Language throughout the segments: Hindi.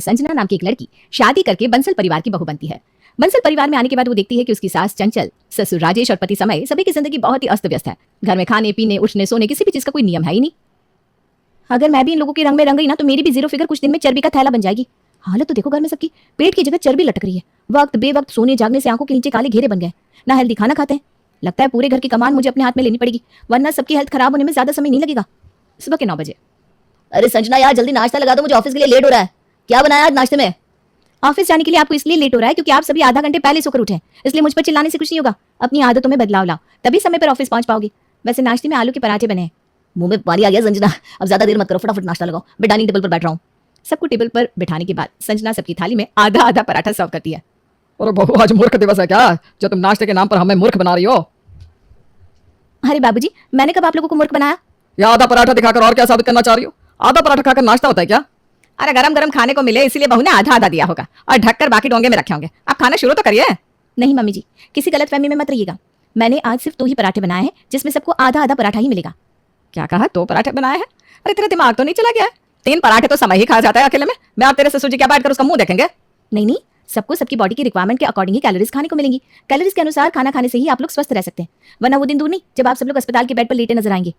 संजना नाम की एक लड़की शादी करके बंसल परिवार की बहू बनती है। बंसल परिवार में आने के बाद वो देखती है कि उसकी सास चंचल, ससुर राजेश और पति समय सभी की जिंदगी बहुत ही अस्त व्यस्त है। घर में खाने पीने उठने सोने किसी भी चीज का कोई नियम है ही नहीं। अगर मैं भी इन लोगों के रंग में रंग गई ना तो मेरी भी जीरो फिगर कुछ दिन में चर्बी का थैला बन जाएगी। हालत तो देखो घर में सबकी, पेट की जगह चर्बी लटक रही है। वक्त बेवक्त सोने जागने से आंखों के नीचे काले घेरे बन गए। ना हेल्दी खाना खाते हैं। लगता है पूरे घर की कमान मुझे अपने हाथ में लेनी पड़ेगी, वरना सबकी हेल्थ खराब होने में ज्यादा समय नहीं लगेगा। सुबह के 9 बजे। अरे संजना यार जल्दी नाश्ता लगा दो, मुझे ऑफिस के लिए लेट हो रहा है। क्या बनाया आज नाश्ते में? ऑफिस जाने के लिए आपको इसलिए लेट हो रहा है क्योंकि आप सभी आधा घंटे पहले सोकर उठे हैं, इसलिए मुझ पर चिल्लाने से कुछ नहीं होगा। अपनी आदतों में बदलाव लाओ, तभी समय पर ऑफिस पहुंच पाओगे। वैसे नाश्ते में आलू के पराठे बने हैं। मुंह में पानी आ गया संजना, अब ज्यादा देर मत करो, फटाफट नाश्ता लगाओ। मैं डाइनिंग टेबल पर बैठ रहा हूँ। सबको टेबल पर बिठाने के बाद संजना सबकी थाली में आधा आधा पराठा सर्व करती है। अरे बहू आज मूर्ख दिवस है क्या, जो तुम नाश्ते के नाम पर हमें मूर्ख बना रही हो? अरे बाबूजी, मैंने कब आप लोगों को मूर्ख बनाया? या आधा पराठा दिखाकर और क्या साबित करना चाह रही हो? आधा पराठा खाकर नाश्ता होता है क्या? अरे गरम गरम खाने को मिले इसीलिए बहू ने आधा आधा दिया होगा और ढककर बाकी डोंगे में रखे होंगे। आप खाना शुरू तो करिए। नहीं मम्मी जी, किसी गलतफहमी में मत रहिएगा। मैंने आज सिर्फ 2 ही पराठे बनाए हैं जिसमें सबको आधा आधा पराठा ही मिलेगा। क्या कहा, 2 पराठे बनाए हैं? अरे तेरा दिमाग तो नहीं चला गया है? 3 पराठे तो समय ही खा जाता है अकेले में। मैं आप तेरे ससुर जी क्या बैठकर उसका मुंह देखेंगे? नहीं, सबको सबकी बॉडी की रिक्वायरमेंट के अकॉर्डिंग ही कैलोरीज खाने को मिलेंगी। कैलोरीज के अनुसार खाना खाने से ही आप लोग स्वस्थ रह सकते हैं, वरना वो दिन दूर नहीं जब आप सब लोग अस्पताल के बेड पर लेटे नजर आएंगे।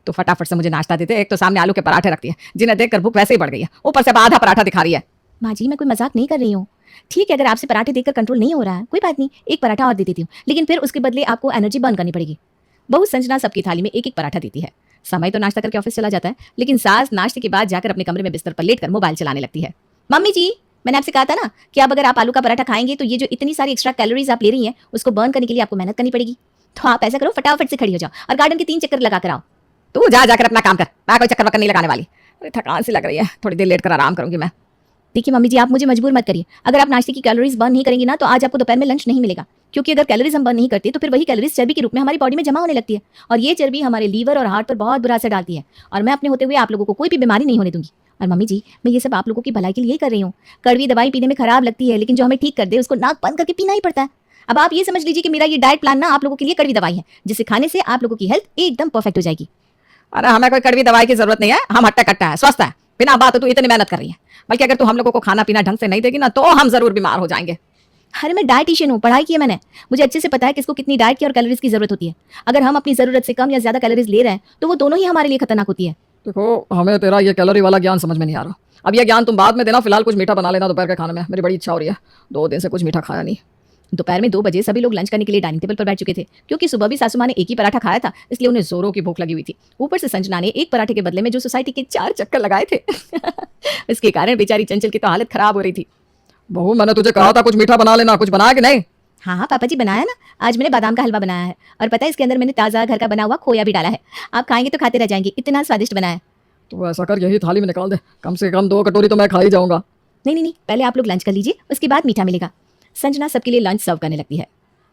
तो फटाफट से मुझे नाश्ता देते। एक तो सामने आलू के पराठे रखती है जिन्हें देखकर भूख वैसे ही बढ़ गई है, ऊपर से आधा पराठा दिखा रही है। माँ जी मैं कोई मजाक नहीं कर रही हूँ। ठीक है, अगर आपसे पराठे देखकर कंट्रोल नहीं हो रहा है कोई बात नहीं, एक पराठा और दे देती हूँ, लेकिन फिर उसके बदले आपको एनर्जी बर्न करनी पड़ेगी। बहू संजना सबकी थाली में एक एक पराठा देती है। समय तो नाश्ता करके ऑफिस चला जाता है, लेकिन सास नाश्ते के बाद जाकर अपने कमरे में बिस्तर पर लेटकर मोबाइल चलाने लगती है। मम्मी जी, मैंने आपसे कहा था ना कि अब अगर आप आलू का पराठा खाएंगे तो ये जो इतनी सारी एक्स्ट्रा कैलोरीज आप ले रही हैं उसको बर्न करने के लिए आपको मेहनत करनी पड़ेगी। तो आप ऐसा करो, फटाफट से खड़ी हो जाओ और गार्डन के 3 चक्कर लगा कर आओ। तू जा जाकर अपना काम कर, मैं कोई चक्कर वक्कर नहीं लगाने वाली। अरे थकान सी लग रही है, थोड़ी देर लेट कर आराम करूंगी मैं। देखिए मम्मी जी, आप मुझे मजबूर मत करिए। अगर आप नाश्ते की कैलोरीज बर्न नहीं करेंगी ना तो आज आपको दोपहर में लंच नहीं मिलेगा, क्योंकि अगर कैलोरीज हम बर्न नहीं करते तो फिर वही कैलोरीज चर्बी के रूप में हमारी बॉडी में जमा होने लगती है और ये चर्बी हमारे लीवर और हार्ट पर बहुत बुरा असर डालती है। और मैं अपने होते हुए आप लोगों को कोई भी बीमारी नहीं होने दूंगी। और मम्मी जी, मैं ये सब आप लोगों की भलाई के लिए ही कर रही हूँ। कड़वी दवाई पीने में खराब लगती है, लेकिन जो हमें ठीक कर दे उसको नाक बंद करके पीना ही पड़ता है। अब आप ये समझ लीजिए कि मेरा ये डाइट प्लान ना आप लोगों के लिए कड़वी दवाई है, जिसे खाने से आप लोगों की हेल्थ एकदम परफेक्ट हो जाएगी। अरे हमें कोई कड़वी दवाई की जरूरत नहीं है, हम हट्टा कट्टा है, स्वस्थ है। बिना बात तो तू इतनी मेहनत कर रही है, बल्कि अगर तू हम लोगों को खाना पीना ढंग से नहीं देगी ना तो हम जरूर बीमार हो जाएंगे। अरे मैं डाइटिशियन हूँ, पढ़ाई की है मैंने, मुझे अच्छे से पता है किसको कितनी डाइट की और कैलोरीज की जरूरत होती है। अगर हम अपनी जरूरत से कम या ज्यादा कैलोरीज ले रहे हैं तो वो दोनों ही हमारे लिए खतरनाक होती है। देखो हमें तेरा ये कैलोरी वाला ज्ञान समझ में नहीं आ रहा। अब ये ज्ञान तुम बाद में देना, फिलहाल कुछ मीठा बना लेना दोपहर के खाने में, मेरी बड़ी इच्छा हो रही है। 2 दिन से कुछ मीठा खाया नहीं। दोपहर में 2 बजे सभी लोग लंच करने के लिए डाइनिंग टेबल पर बैठ चुके थे, क्योंकि सुबह भी सासू माँ ने एक ही पराठा खाया था, इसलिए उन्हें जोरों की भूख लगी हुई थी। ऊपर से संजना ने एक पराठे के बदले में जो सोसाइटी के 4 चक्कर लगाए थे इसके कारण बेचारी चंचल की तो हालत खराब हो रही थी। बहू मैंने तुझे कहा था कुछ मीठा बना लेना, कुछ बनाया कि नहीं? हाँ पापा जी बनाया ना, आज मैंने बादाम का हलवा बनाया है और पता है इसके अंदर मैंने ताज़ा घर का बना हुआ खोया भी डाला है। आप खाएंगे तो खाते रह जाएंगे, इतना स्वादिष्ट बनाया है। तो ऐसा कर यही थाली में निकाल दे, कम से कम 2 कटोरी तो मैं खा ही जाऊंगा। नहीं, पहले आप लोग लंच कर लीजिए, उसके बाद मीठा मिलेगा। संजना सबके लिए लंच सर्व करने लगती है।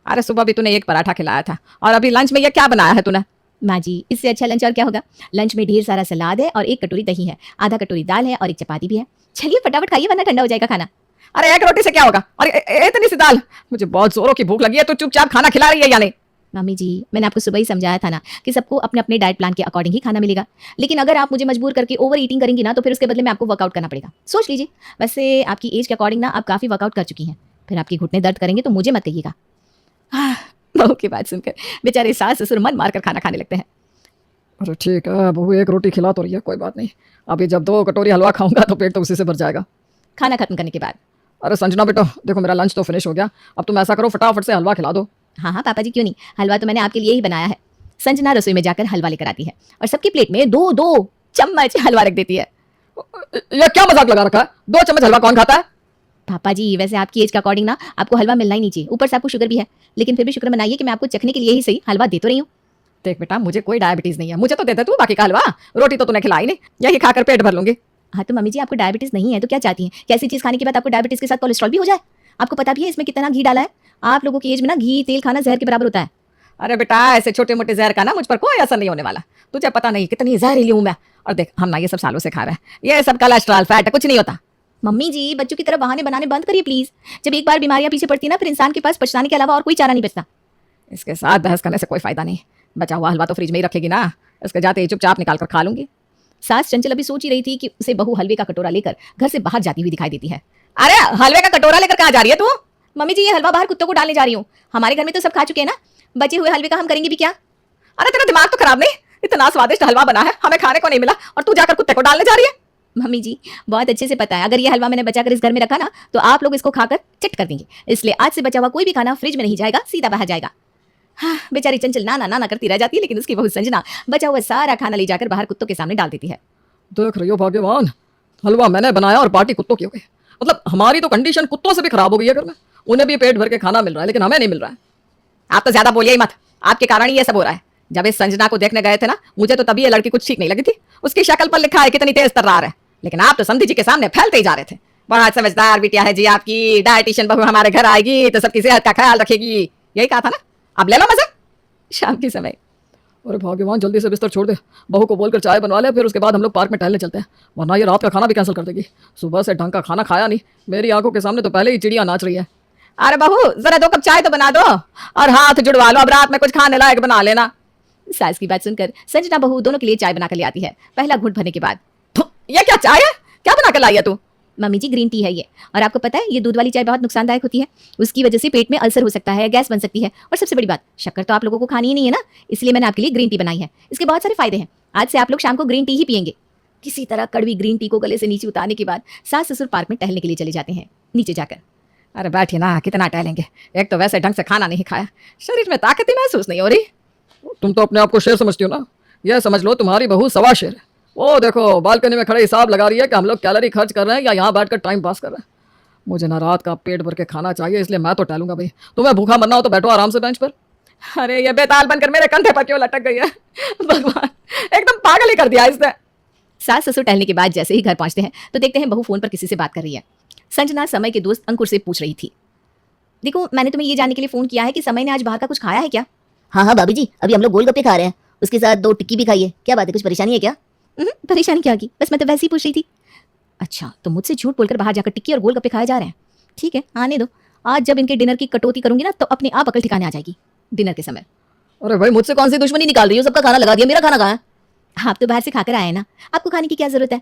अरे सुबह भी तूने एक पराठा खिलाया था और अभी लंच में ये क्या बनाया है तूने? माँ जी, इससे अच्छा लंच और क्या होगा। लंच में ढेर सारा सलाद है और 1 कटोरी दही है, आधा कटोरी दाल है और 1 चपाती भी है। चलिए फटाफट खाइए वरना ठंडा हो जाएगा खाना। अरे 1 रोटी से क्या होगा, और इतनी सी दाल? मुझे बहुत जोरों की भूख लगी है, तो चुपचाप खाना खिला रही है या नहीं? मम्मी जी, मैंने आपको सुबह ही समझाया था ना कि सबको अपने अपने डाइट प्लान के अकॉर्डिंग ही खाना मिलेगा, लेकिन अगर आप मुझे मजबूर करके ओवर ईटिंग करेंगी ना तो फिर उसके बदले में आपको वर्कआउट करना पड़ेगा। सोच लीजिए, वैसे आपकी एज के अकॉर्डिंग ना आप काफ़ी वर्कआउट कर चुकी हैं, फिर आपके घुटने दर्द करेंगे तो मुझे मत कहिएगा। बहू की बात सुनकर बेचारे सास ससुर मन मारकर खाना खाने लगते हैं। अरे ठीक है, बहू 1 रोटी खिला तो रही है, कोई बात नहीं। अभी जब 2 कटोरी हलवा खाऊंगा तो पेट तो उसी से भर जाएगा। खाना खत्म करने के बाद। अरे संजना बेटा देखो, मेरा लंच तो फिनिश हो गया, अब तुम ऐसा करो फटाफट से हलवा खिला दो। हाँ पापा जी, क्यों नहीं, हलवा तो मैंने आपके लिए ही बनाया है। संजना रसोई में जाकर हलवा लेकर आती है और सबकी प्लेट में 2-2 चम्मच हलवा रख देती है। ये क्या मजाक लगा रखा है? 2 चम्मच हलवा कौन खाता है? पापा जी, वैसे आपकी एज के अकॉर्डिंग ना आपको हलवा मिलना ही नहीं चाहिए, ऊपर से आपको शुगर भी है, लेकिन फिर भी शुक्र मनाइए कि मैं आपको चखने के लिए ही सही हलवा दे तो रही हूँ। देख बेटा, मुझे कोई डायबिटीज नहीं है, मुझे तो दे दे तू बाकी का हलवा, रोटी तो तूने खिलाई नहीं, यही खाकर पेट भर लूंगी। हाँ तो मम्मी जी, आपको डायबिटीज नहीं है तो क्या चाहती हैं, कैसी चीज खाने के बाद आपको डायबिटीज के साथ कोलेस्ट्रॉल भी हो जाए? आपको पता भी है इसमें कितना घी डाला है? आप लोगों की एज में ना घी तेल खाना जहर के बराबर होता है। अरे बेटा, ऐसे छोटे मोटे जहर का ना मुझ पर कोई असर नहीं होने वाला, तुझे पता नहीं कितनी जहरीली हूं मैं। और देख, हम ना ये सब सालों से खा रहे हैं, ये सब कोलेस्ट्रॉल फैट है, कुछ नहीं होता। मम्मी जी, बच्चों की तरह बहाने बनाने बंद करिए प्लीज। जब एक बार बीमारियां पीछे पड़ती ना फिर इंसान के पास पछताने के अलावा और कोई चारा नहीं बचता। इसके साथ बहस करने से कोई फायदा नहीं, बचा हुआ हलवा तो फ्रिज में ही रखेगी ना, इसके जाते ही चुपचाप निकाल कर खा लूंगी। सास चंचल अभी सोच ही रही थी कि उसे बहू हलवे का कटोरा लेकर घर से बाहर जाती हुई दिखाई देती है। अरे हलवे का कटोरा लेकर कहाँ जा रही है तू? मम्मी जी, ये हलवा बाहर कुत्तों को डालने जा रही हूँ। हमारे घर में तो सब खा चुके हैं ना, बचे हुए हलवे का हम करेंगे भी क्या। अरे तेरा दिमाग तो खराब नहीं, इतना स्वादिष्ट हलवा बना है, हमें खाने को नहीं मिला और तू जाकर कुत्ते को डालने जा रही है। मम्मी जी, बहुत अच्छे से पता है, अगर ये हलवा मैंने बचाकर इस घर में रखा ना तो आप लोग इसको खाकर चिट कर देंगे, इसलिए आज से बचा हुआ कोई भी खाना फ्रिज में नहीं जाएगा, सीधा बाहर जाएगा। हाँ, बेचारी चंचल नाना नाना करती रह जाती है, लेकिन उसकी बहू संजना बचा हुआ सारा खाना ले जाकर बाहर कुत्तों के सामने डाल देती है। देख रही हो भाग्यवान, हलवा मैंने बनाया और पार्टी कुत्तों की हो गई। मतलब हमारी तो कंडीशन कुत्तों से भी खराब हो गई है घर में। उन्हें भी पेट भर के खाना मिल रहा है लेकिन हमें नहीं मिल रहा है। आप तो ज्यादा बोलिए ही मत, आपके कारण ही ये सब हो रहा है। जब इस संजना को देखने गए थे ना, मुझे तो तभी ये लड़की कुछ ठीक नहीं लगी थी। उसकी शक्ल पर लिखा है कितनी तेज तर्रार है, लेकिन आप तो समधी जी के सामने फैलते ही जा रहे थे। बड़ा समझदार बिटिया है जी आपकी, डायटिशियन बहू हमारे घर आएगी तो सबकी सेहत का ख्याल रखेगी, यही कहा था ना। अब ले लो मजा। शाम के समय, अरे भाग्यवान जल्दी से बिस्तर छोड़ दे, बहू को बोलकर चाय बनवा ले, फिर उसके बाद हम लोग पार्क में टहलने चलते हैं, वरना ये रात का खाना भी कैंसिल कर देगी। सुबह से ढंग का खाना खाया नहीं, मेरी आंखों के सामने तो पहले ही चिड़िया नाच रही है। अरे बहू जरा 2 कप चाय तो बना दो और हाथ जुड़वा लो, अब रात में कुछ खाने लायक बना लेना। सास की बात सुनकर संजना बहू दोनों के लिए चाय बनाकर ले आती है। पहला घूंट भरने के बाद, ये क्या चाय है, क्या बना कर लाई है तू? मम्मी जी, ग्रीन टी है ये, और आपको पता है ये दूध वाली चाय बहुत नुकसानदायक होती है, उसकी वजह से पेट में अल्सर हो सकता है, गैस बन सकती है, और सबसे बड़ी बात, शक्कर तो आप लोगों को खानी ही नहीं है ना, इसलिए मैंने आपके लिए ग्रीन टी बनाई है। इसके बहुत सारे फायदे हैं, आज से आप लोग शाम को ग्रीन टी ही पियेंगे। किसी तरह कड़वी ग्रीन टी को गले से नीचे उतारने के बाद सास ससुर पार्क में टहलने के लिए चले जाते हैं। नीचे जाकर, अरे बैठिए ना, कितना टहलेंगे, एक तो वैसे ढंग से खाना नहीं खाया, शरीर में ताकत ही महसूस नहीं हो रही। तुम तो अपने आप को शेर समझती हो ना, यह समझ लो तुम्हारी बहू सवा शेर है। वो देखो बालकनी में खड़े हिसाब लगा रही है कि हम लोग कैलोरी खर्च कर रहे हैं या यहाँ बैठकर टाइम पास कर रहे हैं। मुझे ना रात का पेट भर के खाना चाहिए, इसलिए मैं तो टहलूंगा भाई। तुम्हें भूखा मरना हो तो बैठो आराम से बेंच पर। अरे ये बेताल बनकर मेरे कंधे पर क्यों लटक गई है, भगवान एकदम पागल ही कर दिया इसने। सास ससुर टहलने के बाद जैसे ही घर पहुंचते हैं तो देखते हैं बहू फोन पर किसी से बात कर रही है। संजना समय के दोस्त अंकुर से पूछ रही थी, देखो मैंने तुम्हें ये जानने के लिए फोन किया है कि समय ने आज बाहर का कुछ खाया है क्या। हाँ हाँ भाभी जी, अभी हम लोग गोलगप्पे खा रहे हैं, उसके साथ 2 टिक्की भी खाई है। क्या बात है, कुछ परेशानी है क्या? परेशानी क्या होगी, बस मैं तो वैसे ही पूछ रही थी। अच्छा, तो मुझसे झूठ बोलकर बाहर जाकर टिक्की और गोलगप्पे खाए जा रहे हैं, ठीक है आने दो। आज जब इनके डिनर की कटौती करूंगी ना तो अपने आप अकल ठिकाने आ जाएगी। डिनर के समय अरे भाई मुझसे कौन सी दुश्मनी निकाल रही हो, सबका खाना लगा दिया, मेरा खाना कहाँ है? आप तो बाहर से खाकर आए हैं ना, आपको खाने की क्या जरूरत है।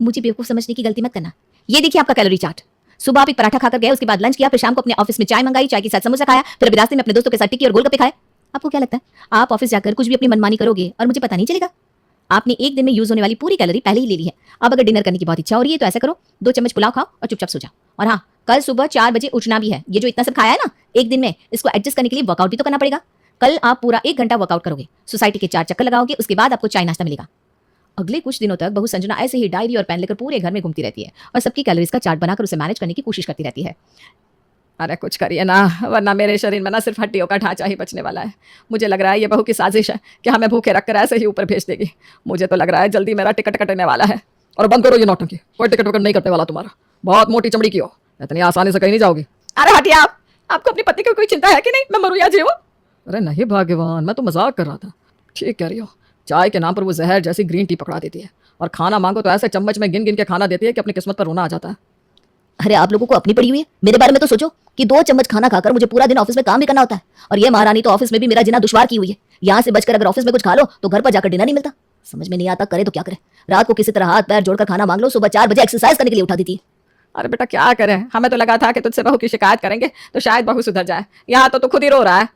मुझे बेवकूफ समझने की गलती मत करना। ये देखिए आपका कैलोरी चार्ट। सुबह आप एक पराठा खाकर गए, उसके बाद लंच किया, फिर शाम को अपने ऑफिस में चाय मंगाई, चाय के साथ समोसा खाया, फिर अभी रास्ते में अपने दोस्तों के साथ टिक्की और गोलगप्पे खाए। आपको क्या लगता है आप ऑफिस जाकर कुछ भी अपनी मनमानी करोगे और मुझे पता नहीं चलेगा? आपने एक दिन में यूज होने वाली पूरी कैलोरी पहले ही ले ली है। अब अगर डिनर करने की बहुत इच्छा हो रही है तो ऐसा करो, 2 चम्मच पुलाव खाओ और चुपचाप सो जाओ। और हाँ, कल सुबह 4 बजे उठना भी है। ये जो इतना सब खाया है ना एक दिन में, इसको एडजस्ट करने के लिए वर्कआउट भी तो करना पड़ेगा। कल आप पूरा 1 घंटा वर्कआउट करोगे, सोसाइटी के 4 चक्कर लगाओगे, उसके बाद आपको चाय नाश्ता मिलेगा। अगले कुछ दिनों तक बहू संजना ऐसे ही डायरी और पेन लेकर पूरे घर में घूमती रहती है और सबकी कैलोरीज का चार्ट बनाकर उसे मैनेज करने की कोशिश करती रहती है। अरे कुछ करिए ना, वरना मेरे शरीर में ना सिर्फ हड्डियों का ढांचा ही बचने वाला है। मुझे लग रहा है ये बहू की साजिश है कि हमें भूखे रखकर ऐसे ही ऊपर भेज देगी। मुझे तो लग रहा है जल्दी मेरा टिकट कटने वाला है। और बंद करो ये नौटंकी, कोई टिकट विकट नहीं कटने वाला तुम्हारा। बहुत मोटी चमड़ी की हो, इतनी आसानी से कहीं नहीं जाओगी। अरे हटिए आप, आपको अपनी पति की कोई चिंता है कि नहीं, मैं मरूं या जीऊं? अरे नहीं भाग्यवान, मैं तो मजाक कर रहा था। ठीक कह रही हो, चाय के नाम पर वो जहर जैसी ग्रीन टी पकड़ा देती है और खाना मांगो तो ऐसे चम्मच में गिन गिन के खाना देती है कि अपनी किस्मत पर रोना आ जाता है। अरे आप लोगों को अपनी पड़ी हुई है, मेरे बारे में तो सोचो कि 2 चम्मच खाना खाकर मुझे पूरा दिन ऑफिस में काम भी करना होता है। और ये महारानी तो ऑफिस में भी मेरा जीना दुश्वार की हुई है। यहाँ से बचकर अगर ऑफिस में कुछ खा लो तो घर पर जाकर डिनर नहीं मिलता। समझ में नहीं आता करे तो क्या करे। रात को किसी तरह हाथ पैर जोड़कर खाना मांग लो, सुबह 4 बजे एक्सरसाइज करने के लिए उठा देती है। अरे बेटा क्या करें, हमें तो लगा था कि तुझसे बहू की शिकायत करेंगे तो शायद बहू सुधर जाए। यहाँ तो तू खुद ही रो रहा है।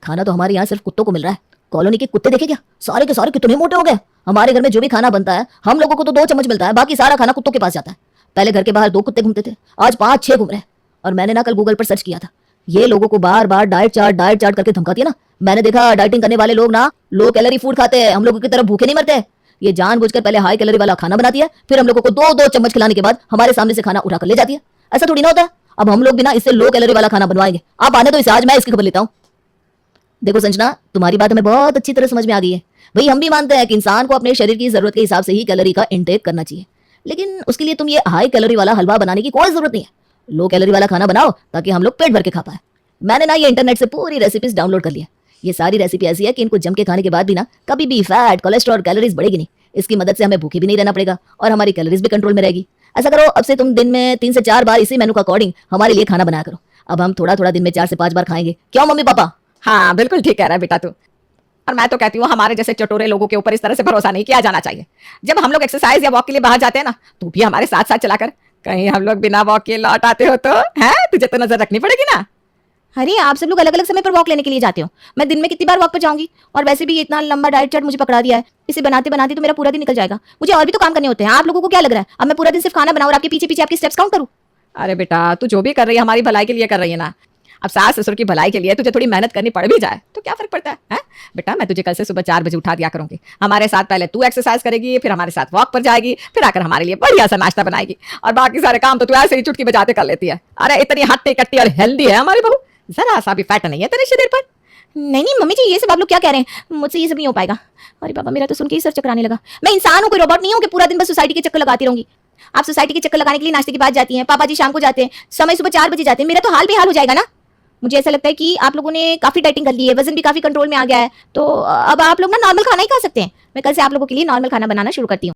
खाना तो हमारे यहाँ सिर्फ कुत्तों को मिल रहा है। कॉलोनी के कुत्ते देखे क्या, सारे के सारे कितने मोटे हो गए। हमारे घर में जो भी खाना बनता है हम लोगों को तो 2 चम्मच मिलता है, बाकी सारा खाना कुत्तों के पास जाता है। पहले घर के बाहर 2 कुत्ते घूमते थे, आज 5-6 घूम रहे हैं। और मैंने ना कल गूगल पर सर्च किया था, ये लोगों को बार बार डाइट चार्ट करके धमकाती है ना। मैंने देखा डाइटिंग करने वाले लोग ना लो कैलोरी फूड खाते हैं, हम लोगों की तरह भूखे नहीं मरते। ये जानबूझकर पहले हाई कैलोरी वाला खाना बनाती है, फिर हम लोगों को 2-2 चम्मच खिलाने के बाद हमारे सामने से खाना उठा कर ले जाती है। ऐसा थोड़ी ना होता है। अब हम लोग भी ना इससे लो कैलोरी वाला खाना बनवाएंगे। आप आने तो इसे, आज मैं इसकी खबर लेता हूँ। देखो संजना, तुम्हारी बात हमें बहुत अच्छी तरह समझ में आ गई है। भाई हम भी मानते हैं कि इंसान को अपने शरीर की जरूरत के हिसाब से ही कैलोरी का इंटेक करना चाहिए, लेकिन उसके लिए तुम ये हाई कैलोरी वाला हलवा बनाने की कोई जरूरत नहीं है। लो कैलोरी वाला खाना बनाओ ताकि हम लोग पेट भर के खा पाए। मैंने ना ये इंटरनेट से पूरी रेसिपीज डाउनलोड कर लिया। ये सारी रेसिपी ऐसी है कि इनको जम के खाने के बाद भी ना कभी भी फैट, कोलेस्ट्रॉल, कैलोरीज बढ़ेगी नहीं। इसकी मदद से हमें भूखे भी नहीं रहना पड़ेगा और हमारी कैलोरीज भी कंट्रोल में रहेगी। ऐसा करो, अब से तुम दिन में 3 से 4 बार इसी मेनू का अकॉर्डिंग हमारे लिए खाना बनाया करो। अब हम थोड़ा थोड़ा दिन में 4 से 5 बार खाएंगे। क्यों मम्मी पापा? हाँ बिल्कुल ठीक कह रहा है बेटा तू। और मैं तो कहती हूँ हमारे जैसे चटोरे लोगों के ऊपर इस तरह से भरोसा नहीं किया जाना चाहिए। जब हम लोग एक्सरसाइज या वॉक के लिए बाहर जाते हैं ना, तू भी हमारे साथ साथ चला कर। कहीं हम लोग बिना वॉक के लौट आते हो तो है, तुझे तो नजर रखनी पड़ेगी ना। अरे आप सब लोग अलग अलग समय पर वॉक लेने के लिए जाते हो, मैं दिन में कितनी बार वॉक पर जाऊंगी। और वैसे भी ये इतना लंबा डाइट चार्ट मुझे पकड़ा दिया है, इसे बनाते बनाते तो मेरा पूरा दिन निकल जाएगा। मुझे और भी तो काम करने होते हैं। आप लोगों को क्या लग रहा है अब मैं पूरा दिन सिर्फ खाना बनाऊं और आपके पीछे पीछे आपकी स्टेप्स काउंट करूं? अरे बेटा, तू जो भी कर रही है हमारी भलाई के लिए कर रही है ना। अब सास ससुर की भलाई के लिए तुझे थोड़ी मेहनत करनी पड़ भी जाए तो क्या फर्क पड़ता है? बेटा, मैं तुझे कल से सुबह 4 बजे उठा दिया करूंगी। हमारे साथ पहले तू एक्सरसाइज करेगी, फिर हमारे साथ वॉक पर जाएगी, फिर आकर हमारे लिए बढ़िया सा नाश्ता बनाएगी, और बाकी सारे काम तो तू ऐसे ही चुटकी बजाते कर लेती है। अरे इतनी हट्टी कट्टी और हेल्दी है हमारी बहू, जरा सा भी फैट नहीं है तेरे शरीर पर। नहीं नहीं मम्मी जी, ये सब आप लोग क्या कह रहे हैं? मुझसे ये सब नहीं हो पाएगा। अरे बाबा, मेरा तो सुन के ही सर चकराने लगा। मैं इंसान हूँ, कोई रोबोट नहीं हूँ कि पूरा दिन बस सोसाइटी के चक्कर लगाती रहूंगी। आप सोसाइटी के चक्कर लगाने के लिए नाश्ते के बाद जाती हैं, पापा जी शाम को जाते हैं, समय सुबह 4 बजे जाते हैं। मेरा तो हाल बेहाल हो जाएगा ना। मुझे ऐसा लगता है कि आप लोगों ने काफी डाइटिंग कर ली है, वजन भी काफी कंट्रोल में आ गया है, तो अब आप लोग ना नॉर्मल खाना ही खा सकते हैं। मैं कल से आप लोगों के लिए नॉर्मल खाना बनाना शुरू करती हूँ।